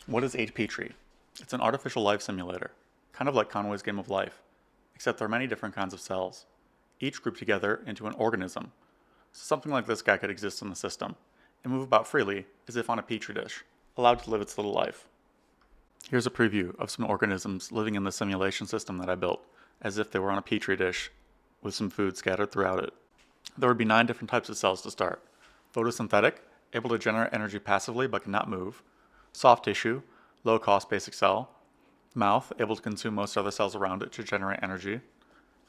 What is hP3tri? It's an artificial life simulator, kind of like Conway's Game of Life, except there are many different kinds of cells, each grouped together into an organism. So something like this guy could exist in the system, and move about freely as if on a petri dish, allowed to live its little life. Here's a preview of some organisms living in the simulation system that I built, as if they were on a petri dish with some food scattered throughout it. There would be 9 different types of cells to start. Photosynthetic, able to generate energy passively but cannot move. Soft tissue, low-cost basic cell. Mouth, able to consume most other cells around it to generate energy.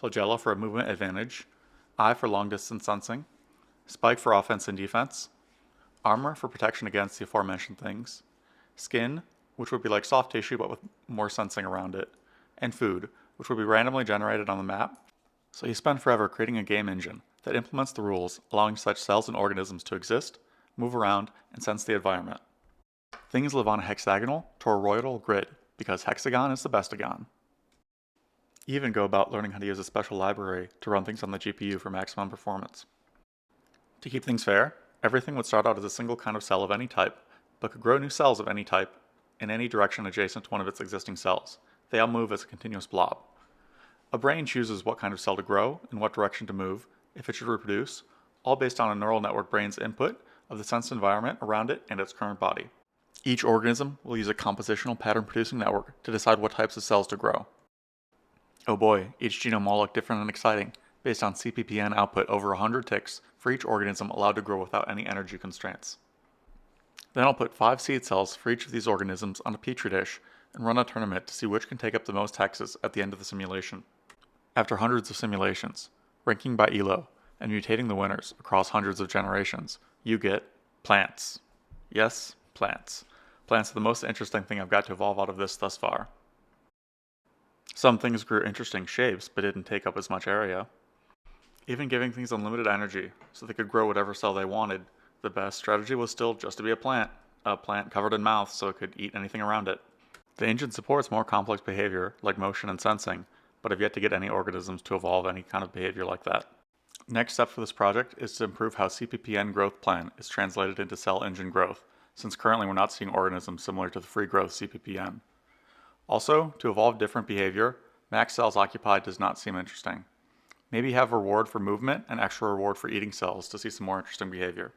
Flagella for a movement advantage. Eye for long-distance sensing. Spike for offense and defense. Armor for protection against the aforementioned things. Skin, which would be like soft tissue but with more sensing around it. And food, which would be randomly generated on the map. So you spend forever creating a game engine that implements the rules, allowing such cells and organisms to exist, move around, and sense the environment. Things live on a hexagonal, toroidal grid, because hexagon is the bestagon. You even go about learning how to use a special library to run things on the GPU for maximum performance. To keep things fair, everything would start out as a single kind of cell of any type, but could grow new cells of any type in any direction adjacent to one of its existing cells. They all move as a continuous blob. A brain chooses what kind of cell to grow and what direction to move, if it should reproduce, all based on a neural network brain's input of the sensed environment around it and its current body. Each organism will use a compositional pattern-producing network to decide what types of cells to grow. Oh boy, each genome all look different and exciting, based on CPPN output over 100 ticks for each organism allowed to grow without any energy constraints. Then I'll put 5 seed cells for each of these organisms on a petri dish and run a tournament to see which can take up the most hexes at the end of the simulation. After hundreds of simulations, ranking by ELO, and mutating the winners across hundreds of generations, you get plants. Yes, plants. Plants are the most interesting thing I've got to evolve out of this thus far. Some things grew interesting shapes but didn't take up as much area. Even giving things unlimited energy so they could grow whatever cell they wanted, the best strategy was still just to be a plant covered in mouth so it could eat anything around it. The engine supports more complex behavior like motion and sensing, but I've yet to get any organisms to evolve any kind of behavior like that. Next step for this project is to improve how CPPN growth plan is translated into cell engine growth, since currently we're not seeing organisms similar to the free growth CPPN. Also, to evolve different behavior, max cells occupied does not seem interesting. Maybe have reward for movement and extra reward for eating cells to see some more interesting behavior.